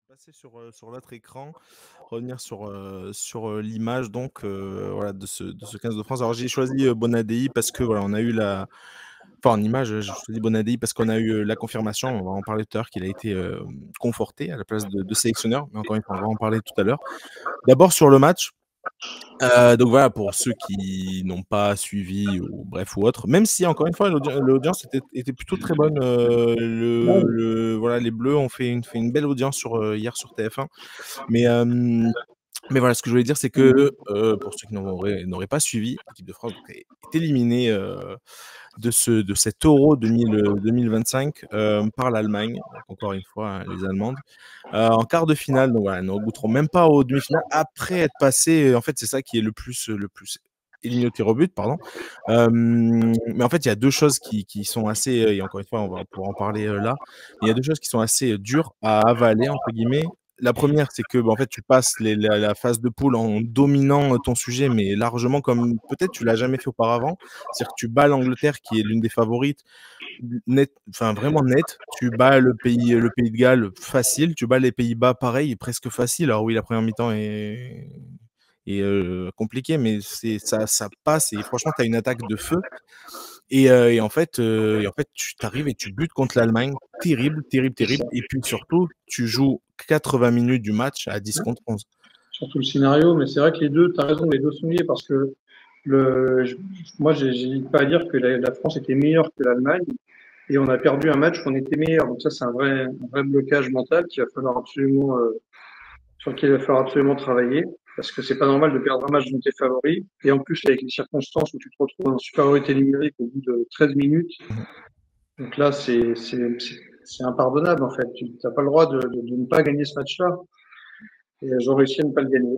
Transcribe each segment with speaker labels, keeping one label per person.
Speaker 1: Passer sur l'autre écran, revenir sur l'image donc voilà de ce 15 de France. Alors j'ai choisi Bonadei parce que voilà, on a eu la enfin en image, j'ai choisi Bonadei parce qu'on a eu la confirmation, on va en parler tout à l'heure, qu'il a été conforté à la place de sélectionneur, mais encore une fois, on va en parler tout à l'heure. D'abord sur le match, donc voilà, pour ceux qui n'ont pas suivi ou bref ou autre, même si encore une fois l'audience était plutôt très bonne. Voilà, les Bleus ont fait une belle audience hier sur TF1. Mais voilà, ce que je voulais dire, c'est que pour ceux qui n'auraient pas suivi, l'équipe de France donc, est éliminée de cet Euro 2025 par l'Allemagne. Donc encore une fois, hein, les Allemandes. En quart de finale, donc voilà, ne goûteront même pas aux demi-finales après être passé. En fait, c'est ça qui est le plus éliminé au tir au but, pardon. Mais en fait, il y a deux choses qui sont assez, et encore une fois, on va pouvoir en parler là. Mais il y a deux choses qui sont assez dures à avaler, entre guillemets. La première, c'est que en fait, tu passes la phase de poule en dominant ton sujet, mais largement comme peut-être tu l'as jamais fait auparavant. C'est-à-dire que tu bats l'Angleterre, qui est l'une des favorites, net, enfin vraiment net. Tu bats le pays de Galles facile. Tu bats les Pays-Bas pareil, presque facile. Alors oui, la première mi-temps est compliquée, mais ça passe. Et franchement, tu as une attaque de feu. Et en fait, tu t'arrives et tu butes contre l'Allemagne. Terrible, terrible,
Speaker 2: C'est
Speaker 1: terrible.
Speaker 2: ça.
Speaker 1: Et puis surtout, tu joues 80 minutes du match à 10 contre 11.
Speaker 2: Surtout le scénario, mais c'est vrai que les deux, tu as raison, les deux sont liés parce que moi, j'hésite pas à dire que la France était meilleure que l'Allemagne et on a perdu un match qu'on était meilleur. Donc ça, c'est un vrai blocage mental qu'il va falloir absolument, sur lequel il va falloir absolument travailler parce que c'est pas normal de perdre un match dont tu es favori et en plus avec les circonstances où tu te retrouves en supériorité numérique au bout de 13 minutes.
Speaker 1: Mhm.
Speaker 2: Donc là, c'est impardonnable en fait. Tu n'as pas le droit de ne pas gagner ce match-là. Et ils ont réussi à ne pas le gagner.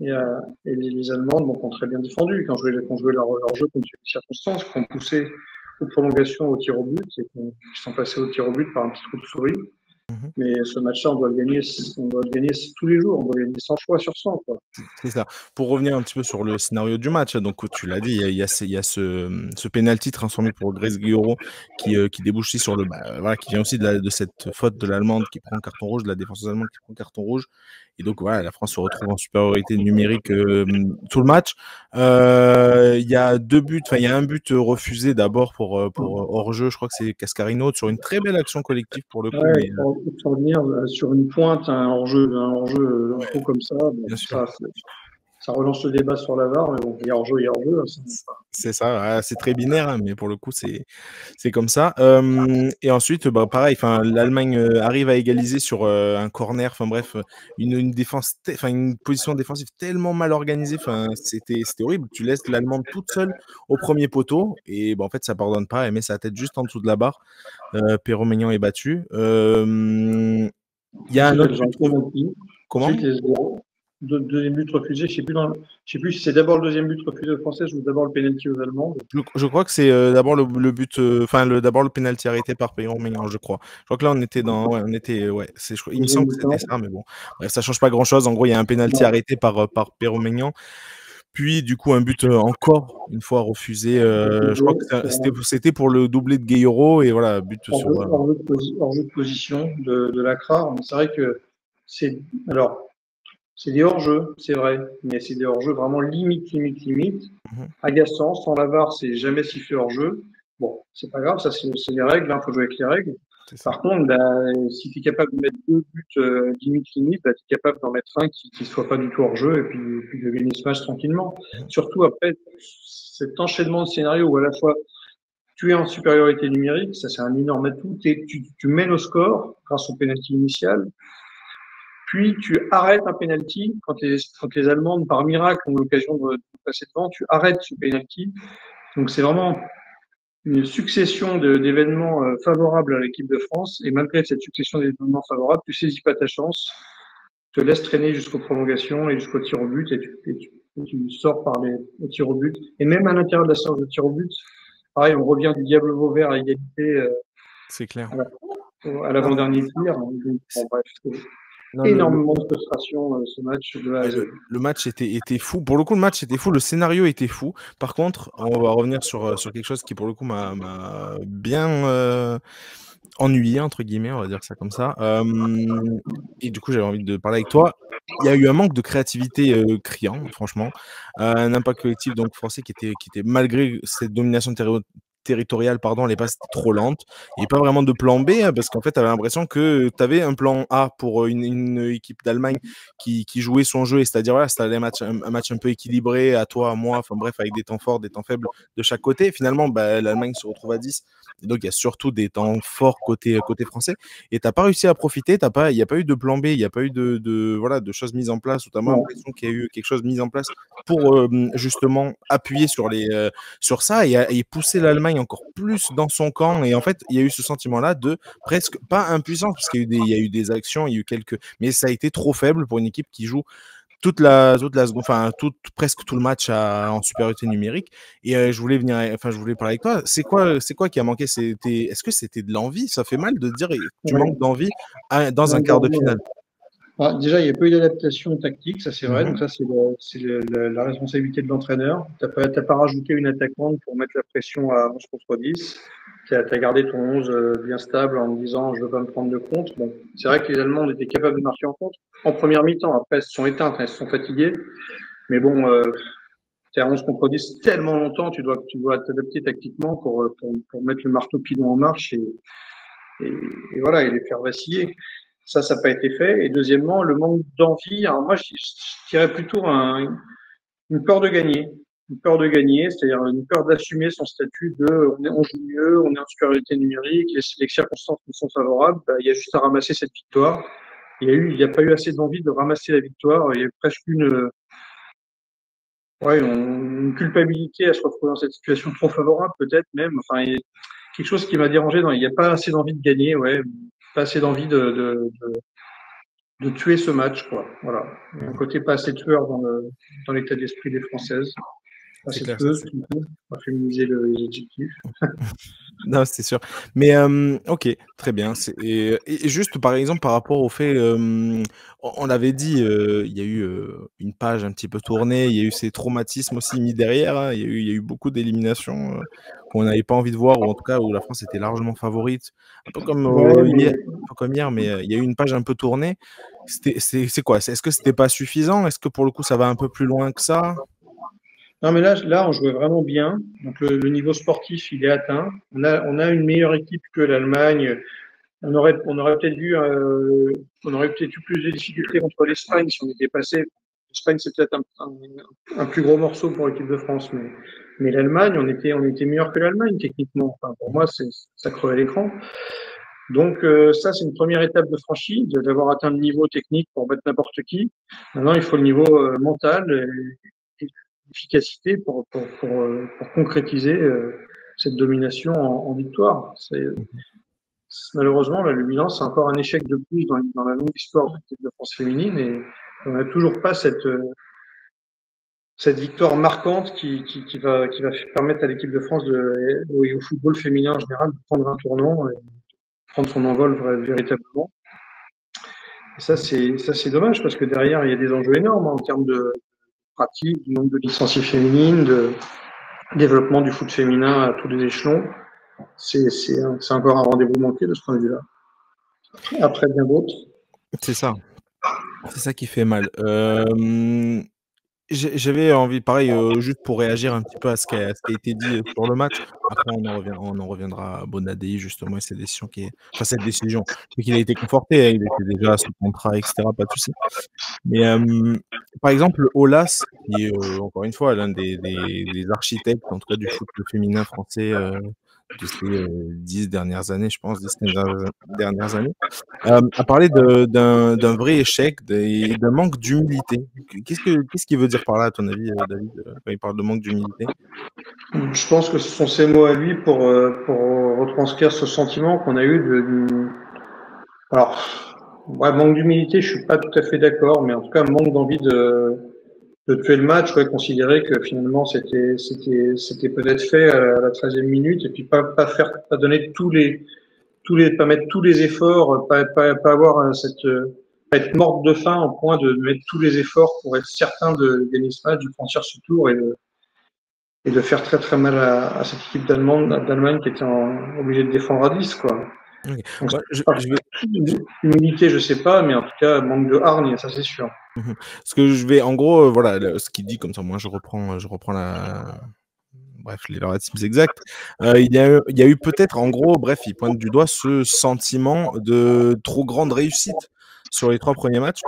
Speaker 2: Et les Allemandes ont très bien défendu quand joué leur jeu contre les circonstances, qui ont poussé aux prolongations au tir au but et qui sont passés au tir au but par un petit coup de souris.
Speaker 1: Mhm.
Speaker 2: Mais ce match-là, on doit le gagner tous les jours, on doit le gagner 100 fois sur 100. Quoi.
Speaker 1: C'est ça. Pour revenir un petit peu sur le scénario du match, donc tu l'as dit, il y a ce penalty transformé pour Grace Guillaume qui débouche aussi sur voilà, qui vient aussi de cette faute de l'Allemande qui prend carton rouge, de la défenseuse allemande qui prend carton rouge. Et donc voilà, la France se retrouve en supériorité numérique tout le match. Il y a deux buts, enfin il y a un but refusé d'abord pour hors-jeu, je crois que c'est Cascarino, sur une très belle action collective pour le coup,
Speaker 2: Ouais,
Speaker 1: mais
Speaker 2: il faut revenir sur une pointe, un hors-jeu
Speaker 1: ouais,
Speaker 2: trop comme ça. Bon,
Speaker 1: bien sûr.
Speaker 2: ça relance le débat sur la VAR, mais bon, il y a hors-jeu, il y a hors-jeu.
Speaker 1: C'est ça, ouais, c'est très binaire, hein, mais pour le coup, c'est comme ça. Et ensuite, bah, pareil, l'Allemagne arrive à égaliser sur un corner. Enfin bref, une défense, enfin une position défensive tellement mal organisée. Enfin, c'était horrible. Tu laisses l'Allemande toute seule au premier poteau et bah, en fait, ça pardonne pas. Elle met sa tête juste en dessous de la barre. Perrot-Maignan est battu. Il y a un
Speaker 2: Ensuite,
Speaker 1: autre
Speaker 2: elles ont
Speaker 1: but.
Speaker 2: été penalty.
Speaker 1: Comment?
Speaker 2: Ensuite, les deuxième but refusé. Je sais plus si c'est d'abord le deuxième but refusé aux Françaises ou d'abord le penalty aux Allemandes.
Speaker 1: Je crois que c'est d'abord le but, enfin d'abord le penalty arrêté par Perrot-Maignan, je crois. Je crois que là on était ouais, il me
Speaker 2: Deuxième
Speaker 1: semble que c'était
Speaker 2: mi-temps.
Speaker 1: ça, mais bon, bref, ça change pas grand-chose. En gros, il y a un penalty
Speaker 2: Ouais.
Speaker 1: arrêté par Perrot-Maignan, puis du coup un but encore une fois refusé. Je crois que
Speaker 2: Refusé sur
Speaker 1: c'était pour le doublé de Gueye, et voilà, but sur.
Speaker 2: hors jeu de position de Lacrar. C'est vrai que c'est, alors, c'est des hors-jeux, c'est vrai, mais c'est des hors-jeux vraiment limite.
Speaker 1: Mhm,
Speaker 2: Agaçant, sans la VAR, c'est jamais sifflé hors-jeu. Bon, c'est pas grave, ça c'est les règles, il faut jouer avec les règles.
Speaker 1: c'est ça.
Speaker 2: Par contre, si tu es capable de mettre deux buts limite, tu es capable d'en mettre un qui ne soit pas du tout hors-jeu puis de gagner ce match tranquillement.
Speaker 1: Mhm,
Speaker 2: Surtout après cet enchaînement de scénarios où à la fois tu es en supériorité numérique, ça c'est un énorme atout, tu mènes au score grâce au pénalty initial, puis tu arrêtes un penalty quand les Allemandes, par miracle, ont l'occasion de passer devant, tu arrêtes ce penalty. Donc c'est vraiment une succession d'événements favorables à l'équipe de France. Et malgré cette succession d'événements favorables, tu saisis pas ta chance, te laisses traîner jusqu'aux prolongations et jusqu'au tir au but et tu sors par les tirs au but. Et même à l'intérieur de la séance de tir au but, pareil, on revient du diable vauvert à égalité
Speaker 1: C'est clair.
Speaker 2: à
Speaker 1: Non,
Speaker 2: l'avant-dernier tir. Donc, bon,
Speaker 1: c'est-
Speaker 2: bref,
Speaker 1: non,
Speaker 2: énormément de frustration ce match de A à
Speaker 1: ouais,
Speaker 2: Z.
Speaker 1: le match était fou. Pour le coup, le match était fou. Le scénario était fou. Par contre, on va revenir sur quelque chose qui, pour le coup, m'a bien ennuyé entre guillemets, on va dire ça comme ça. Et du coup, j'avais envie de parler avec toi. Il y a eu un manque de créativité criant, franchement. Un impact collectif donc français qui était malgré cette domination territoriale, pardon, les passes étaient trop lentes. Il n'y avait pas vraiment de plan B parce qu'en fait, tu avais l'impression que tu avais un plan A pour une équipe d'Allemagne qui jouait son jeu, et c'est-à-dire voilà, c'était un match un peu équilibré, à toi, à moi, enfin bref, avec des temps forts, des temps faibles de chaque côté. Et finalement, l'Allemagne se retrouve à 10. Et donc, il y a surtout des temps forts côté français. Et tu n'as pas réussi à profiter. Il n'y a pas eu de plan B, il n'y a pas eu voilà, de choses mises en place. Ou tu as
Speaker 2: Bon,
Speaker 1: l'impression qu'il y a eu quelque chose mis en place pour justement appuyer sur ça et pousser l'Allemagne encore plus dans son camp. Et en fait, il y a eu ce sentiment-là de presque pas impuissance, parce qu'il y a eu des actions, il y a eu quelques. Mais ça a été trop faible pour une équipe qui joue seconde, enfin presque tout le match en supériorité numérique. Et je voulais parler avec toi. C'est quoi qui a manqué? Est-ce que c'était de l'envie? Ça fait mal de dire tu
Speaker 2: ouais.
Speaker 1: manques d'envie dans un
Speaker 2: Donc,
Speaker 1: quart de finale.
Speaker 2: déjà, il n'y a pas eu d'adaptation tactique, ça c'est vrai. Donc
Speaker 1: Mhm.
Speaker 2: ça, la responsabilité de l'entraîneur. T'as pas rajouté une attaquante pour mettre la pression à 11 contre 10. Tu as gardé ton 11 bien stable en me disant je veux pas me prendre de compte. Bon, c'est vrai que les Allemands étaient capables de marquer en contre en première mi-temps. Après, elles se sont éteintes, elles se sont fatiguées. Mais bon, t'es à 11 contre 10 tellement longtemps, tu dois t'adapter tactiquement pour mettre le marteau pilon en marche et, et voilà, et les faire vaciller. Ça n'a pas été fait. Et deuxièmement, le manque d'envie. Alors moi, je dirais plutôt une peur de gagner. Une peur de gagner, c'est-à-dire une peur d'assumer son statut de on joue mieux, on est en supériorité numérique, les circonstances nous sont favorables, il y a juste à ramasser cette victoire. Il n'y a pas eu assez d'envie de ramasser la victoire. Il y a presque une culpabilité à se retrouver dans cette situation trop favorable, peut-être même. Enfin, il y a quelque chose qui m'a dérangé. Il n'y a pas assez d'envie de gagner, ouais, pas assez d'envie de tuer ce match, quoi. Voilà. Il y a un côté pas assez tueur dans l'état d'esprit des Françaises. Pas
Speaker 1: C'est
Speaker 2: assez
Speaker 1: clair, ça.
Speaker 2: tueuse, tout coup. On va féminiser les adjectifs.
Speaker 1: Non, c'est sûr. Mais ok, très bien. Et juste par exemple par rapport au fait, on l'avait dit, il y a eu une page un petit peu tournée, il y a eu ces traumatismes aussi mis derrière, hein. Il y a eu beaucoup d'éliminations qu'on n'avait pas envie de voir, ou en tout cas où la France était largement favorite, un peu comme
Speaker 2: Ouais,
Speaker 1: hier,
Speaker 2: mais
Speaker 1: un peu comme hier, mais il y a eu une page un peu tournée. C'est quoi? Est-ce que c'était pas suffisant? Est-ce que pour le coup ça va un peu plus loin que ça?
Speaker 2: non, mais là, on jouait vraiment bien. Donc le niveau sportif, il est atteint. On a une meilleure équipe que l'Allemagne. On aurait peut-être eu plus de difficultés contre l'Espagne si on était passé. L'Espagne, c'est peut-être un plus gros morceau pour l'équipe de France, mais l'Allemagne, on était meilleur que l'Allemagne techniquement. Enfin, pour moi, ça crevait l'écran. Donc ça, c'est une première étape de franchie, d'avoir atteint le niveau technique pour battre n'importe qui. Maintenant, il faut le niveau mental et l'efficacité pour concrétiser cette domination en victoire. Malheureusement, là, le bilan, c'est encore un échec de plus dans la longue histoire de l'équipe de France féminine et on n'a toujours pas cette victoire marquante qui va permettre à l'équipe de France et au football féminin en général de prendre un tournant et prendre son envol véritablement. Et ça, c'est dommage parce que derrière, il y a des enjeux énormes en termes de pratique, du nombre de licenciés féminines, de développement du foot féminin à tous les échelons. C'est encore un rendez-vous manqué de ce point de vue-là. Après, bien d'autres.
Speaker 1: C'est ça. C'est ça qui fait mal. J'avais envie, pareil, juste pour réagir un petit peu à ce qui a été dit sur le match. Après, on en reviendra à Bonadei, justement, et cette décision. C'est qu'il a été conforté, hein, il était déjà sous contrat, etc. Pas de souci. Mais par exemple, Aulas, qui est encore une fois l'un des architectes, en tout cas du foot féminin français de ces 10 dernières années, je pense, 10 dernières années, a parlé d'un vrai échec et d'un manque d'humilité. Qu'est-ce qu'il veut dire par là, à ton avis, David, quand il parle de manque d'humilité?
Speaker 2: Je pense que ce sont ces mots à lui pour retranscrire ce sentiment qu'on a eu alors, ouais, manque d'humilité, je suis pas tout à fait d'accord, mais en tout cas, manque d'envie de tuer le match, ouais, considérer que finalement c'était peut-être fait à la 13e minute et puis pas donner pas mettre tous les efforts, pas avoir pas être morte de faim au point de mettre tous les efforts pour être certain de gagner ce match, de franchir ce tour et de faire très très mal à cette équipe d'Allemagne qui était obligée de défendre à 10, quoi.
Speaker 1: OK.
Speaker 2: Donc,
Speaker 1: Moi, je vais
Speaker 2: humilité, je sais pas, mais en tout cas, manque de hargne, ça c'est sûr.
Speaker 1: ce que je vais en gros, voilà, ce qu'il dit comme ça, moi je reprends la bref, les loratimes exacts. Il y a eu peut-être en gros, bref, il pointe du doigt ce sentiment de trop grande réussite sur les 3 premiers matchs.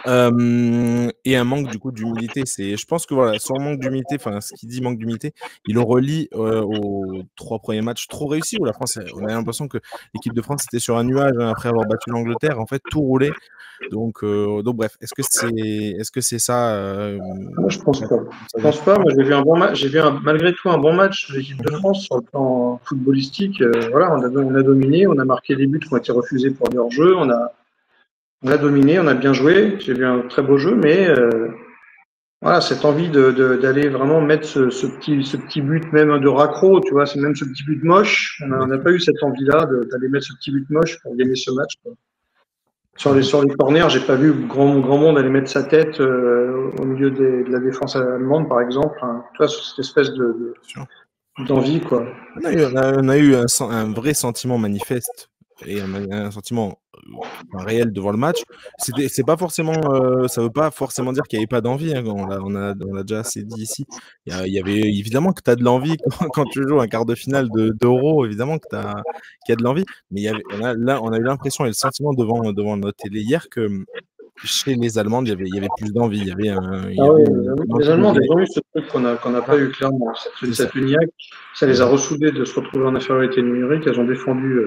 Speaker 1: Et un manque du coup d'humilité. Je pense que voilà, son manque d'humilité, enfin ce qu'il dit manque d'humilité, il le relie aux 3 premiers matchs trop réussis où la France, on a l'impression que l'équipe de France était sur un nuage, hein, après avoir battu l'Angleterre. En fait, tout roulait. Donc bref, est-ce que c'est ça
Speaker 2: Moi, je pense
Speaker 1: sa
Speaker 2: pas.
Speaker 1: sa
Speaker 2: Je pense pas.
Speaker 1: décision?
Speaker 2: Moi, j'ai vu un bon match. J'ai vu malgré tout un bon match de l'équipe de
Speaker 1: Mmh.
Speaker 2: France sur le plan footballistique. Voilà, on a dominé, on a marqué des buts qui ont été refusés pour des hors-jeu. On a dominé, on a bien joué. J'ai vu un très beau jeu, mais voilà, cette envie d'aller vraiment mettre ce petit but même de raccro, tu vois, c'est même ce petit but moche. On
Speaker 1: Bien
Speaker 2: n'a
Speaker 1: sûr.
Speaker 2: pas eu cette envie-là d'aller mettre ce petit but moche pour gagner ce match, quoi.
Speaker 1: Mmh.
Speaker 2: Sur les corners, j'ai pas vu grand monde aller mettre sa tête au milieu de la défense allemande, par exemple. Hein. Tu vois, sur cette espèce
Speaker 1: Bien sûr.
Speaker 2: d'envie, quoi.
Speaker 1: On a eu un vrai sentiment manifeste et un sentiment enfin, réel devant le match. C'est pas forcément, ça veut pas forcément dire qu'il n'y avait pas d'envie, hein, on l'a déjà assez dit ici. Il y avait évidemment que tu as de l'envie quand tu joues un quart de finale d'Euro, évidemment que qu'il y a de l'envie. Mais on a eu l'impression et le sentiment devant notre télé hier que chez les Allemandes, il y avait plus d'envie. Il
Speaker 2: Ah
Speaker 1: y avait
Speaker 2: oui,
Speaker 1: une
Speaker 2: les
Speaker 1: envie de
Speaker 2: Allemands, ils
Speaker 1: gagner.
Speaker 2: ont eu ce truc qu'on n'a pas
Speaker 1: Voilà,
Speaker 2: eu clairement.
Speaker 1: c'est ça.
Speaker 2: Cette uniaque, ça les a
Speaker 1: Mmh.
Speaker 2: ressoudés de se retrouver en infériorité numérique. Elles ont défendu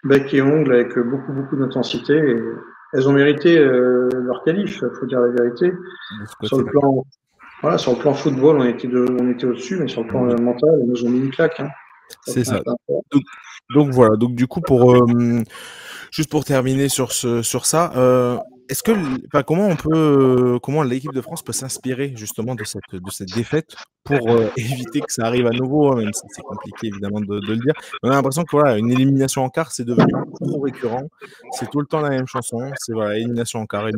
Speaker 2: bec et ongle avec beaucoup d'intensité et elles ont mérité leur qualif, faut dire la vérité.
Speaker 1: De ce
Speaker 2: Sur le
Speaker 1: côté-là.
Speaker 2: plan, voilà, sur le plan football, on était au-dessus, mais sur le plan
Speaker 1: Oui.
Speaker 2: mental, ils nous ont mis une claque. Hein.
Speaker 1: C'est ça. Donc donc voilà, donc du coup pour, juste pour terminer sur ça, est-ce que enfin, comment l'équipe de France peut s'inspirer justement de cette défaite pour, éviter que ça arrive à nouveau, hein, même si c'est compliqué évidemment de le dire. On a l'impression que voilà, une élimination en quart, c'est devenu trop récurrent. C'est tout le temps la même chanson, c'est voilà, élimination en quart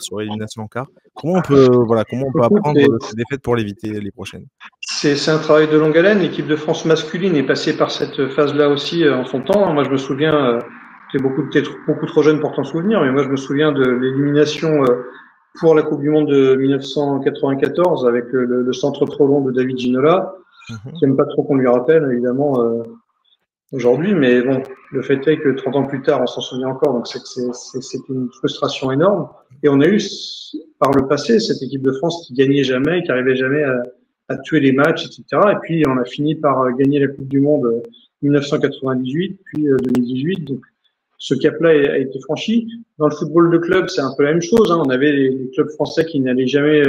Speaker 1: sur élimination en quart. Comment on peut
Speaker 2: Écoute,
Speaker 1: apprendre de ces défaites pour l'éviter les prochaines?
Speaker 2: c'est un travail de longue haleine. L'équipe de France masculine est passée par cette phase-là aussi en son temps. Moi, je me souviens, tu es peut-être beaucoup trop jeune pour t'en souvenir, mais moi, je me souviens de l'élimination pour la Coupe du Monde de 1994 avec le centre trop long de David Ginola,
Speaker 1: Mmh.
Speaker 2: qui aime pas trop qu'on lui rappelle, évidemment, aujourd'hui. Mais bon, le fait est que 30 ans plus tard, on s'en souvient encore. Donc, c'est une frustration énorme. Et on a eu, par le passé, cette équipe de France qui gagnait jamais, qui arrivait jamais à tuer les matchs, etc. Et puis, on a fini par gagner la Coupe du Monde 1998, puis 2018. Donc, ce cap-là a été franchi. Dans le football de club, c'est un peu la même chose. Hein. On avait les clubs français qui n'allaient jamais,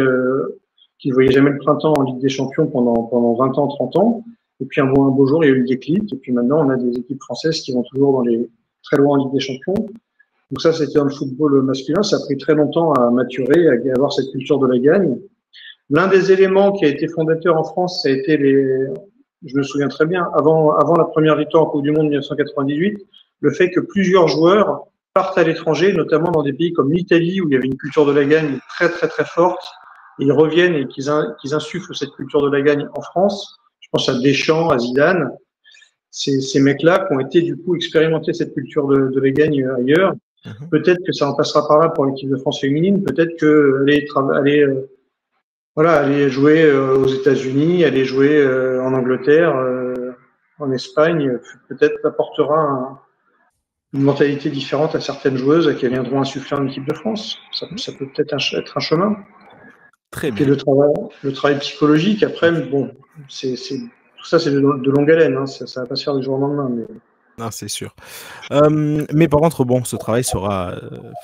Speaker 2: qui ne voyaient jamais le printemps en Ligue des Champions pendant 20 ans, 30 ans. Et puis un beau jour, il y a eu le déclic. Et puis maintenant, on a des équipes françaises qui vont toujours très loin en Ligue des Champions. Donc ça, c'était dans le football masculin. Ça a pris très longtemps à maturer, à avoir cette culture de la gagne. L'un des éléments qui a été fondateur en France, ça a été je me souviens très bien, avant la première victoire en Coupe du Monde 1998, le fait que plusieurs joueurs partent à l'étranger, notamment dans des pays comme l'Italie, où il y avait une culture de la gagne très forte. Et ils reviennent et qu'ils insufflent cette culture de la gagne en France. Je pense à Deschamps, à Zidane. Ces mecs-là qui ont été du coup expérimenter cette culture de la gagne ailleurs.
Speaker 1: Mmh.
Speaker 2: Peut-être que ça en passera par là pour l'équipe de France féminine. Peut-être que aller jouer aux États-Unis, aller jouer en Angleterre, en Espagne, peut-être apportera une mentalité différente à certaines joueuses qui viendront insuffler en équipe de France. Ça peut peut-être être un chemin.
Speaker 1: Très
Speaker 2: Puis
Speaker 1: bien.
Speaker 2: le travail psychologique, après, bon, tout ça, c'est de longue haleine. Hein, ça va pas se faire du jour au lendemain. Mais
Speaker 1: Non, c'est sûr. Mais par contre, bon, ce travail sera,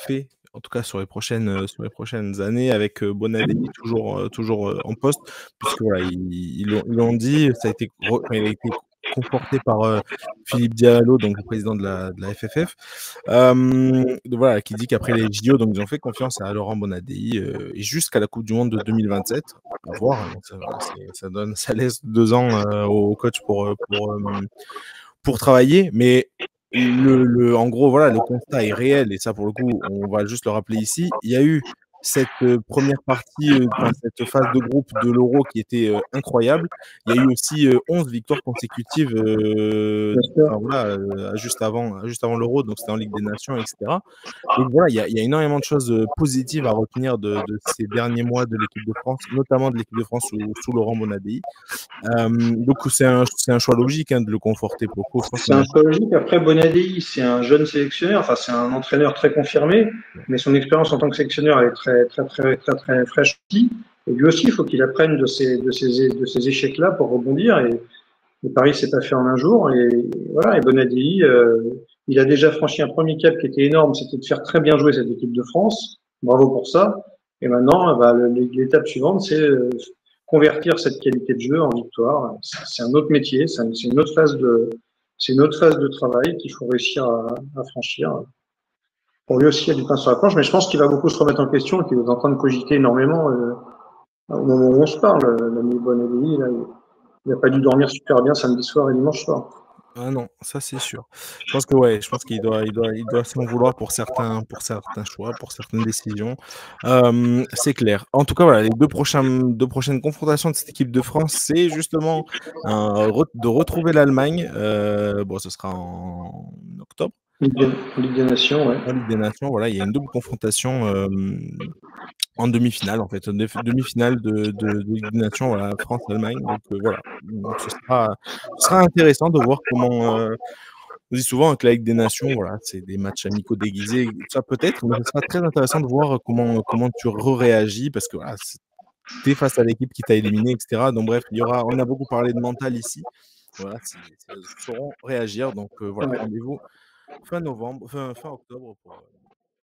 Speaker 1: fait, en tout cas sur les prochaines années avec, Bonadei toujours, en poste puisque voilà, ils l'ont dit, ça a été enfin, il a été conforté par, Philippe Diallo, donc le président de la FFF, donc voilà, qui dit qu'après les JO, donc ils ont fait confiance à Laurent Bonadei, et jusqu'à la coupe du monde de 2027, à voir, hein, donc ça voilà, ça laisse 2 ans, au coach pour travailler, mais en gros, voilà, le constat est réel et ça, pour le coup, on va juste le rappeler ici. Il y a eu cette première partie, enfin cette phase de groupe de l'Euro qui était incroyable. Il y a eu aussi 11 victoires consécutives,
Speaker 2: Bien sûr.
Speaker 1: enfin voilà, juste avant l'Euro, donc c'était en Ligue des Nations, etc. Donc voilà, il y a énormément de choses positives à retenir de ces derniers mois de l'équipe de France, notamment de l'équipe de France sous Laurent Bonadei. Donc c'est un choix logique hein, de le conforter pour le coup. Je pense
Speaker 2: C'est
Speaker 1: qu'il
Speaker 2: un
Speaker 1: a...
Speaker 2: choix logique. Après, Bonadei, c'est un jeune sélectionneur. Enfin, c'est un entraîneur très confirmé, mais son expérience en tant que sélectionneur, elle est très fraîche aussi. Et lui aussi, il faut qu'il apprenne de ces échecs-là pour rebondir. Et Paris s'est pas fait en un jour. Et voilà. Et Bonadei, il a déjà franchi un premier cap qui était énorme, c'était de faire très bien jouer cette équipe de France. Bravo pour ça. Et maintenant, bah, l'étape suivante, c'est convertir cette qualité de jeu en victoire. C'est un autre métier, c'est une autre phase c'est une autre phase de travail qu'il faut réussir à franchir. Pour lui aussi, il y a du pain sur la planche, mais je pense qu'il va beaucoup se remettre en question et qu'il est en train de cogiter énormément au moment où on se parle. L'ami Bonadei, là, il n'a pas dû dormir super bien samedi soir et dimanche soir.
Speaker 1: Ah non, ça c'est sûr. Je pense que ouais, je pense il doit s'en vouloir pour certains choix, pour certaines décisions. C'est clair. En tout cas, voilà, les deux prochaines confrontations de cette équipe de France, c'est justement de retrouver l'Allemagne. Bon, ce sera en octobre.
Speaker 2: Ligue des Nations, ouais.
Speaker 1: En Ligue des Nations, voilà, il y a une double confrontation en demi-finale, en fait, demi-finale de Ligue des Nations, voilà, France-Allemagne. Donc voilà, donc ce sera intéressant de voir comment. On dit souvent que la Ligue des Nations, voilà, c'est des matchs amicaux déguisés, ça peut-être, mais ce sera très intéressant de voir comment tu réagis parce que voilà, tu es face à l'équipe qui t'a éliminé, etc. Donc bref, on a beaucoup parlé de mental ici. Voilà, si elles sauront réagir. Donc voilà,
Speaker 2: Ouais.
Speaker 1: rendez-vous fin novembre, fin octobre pour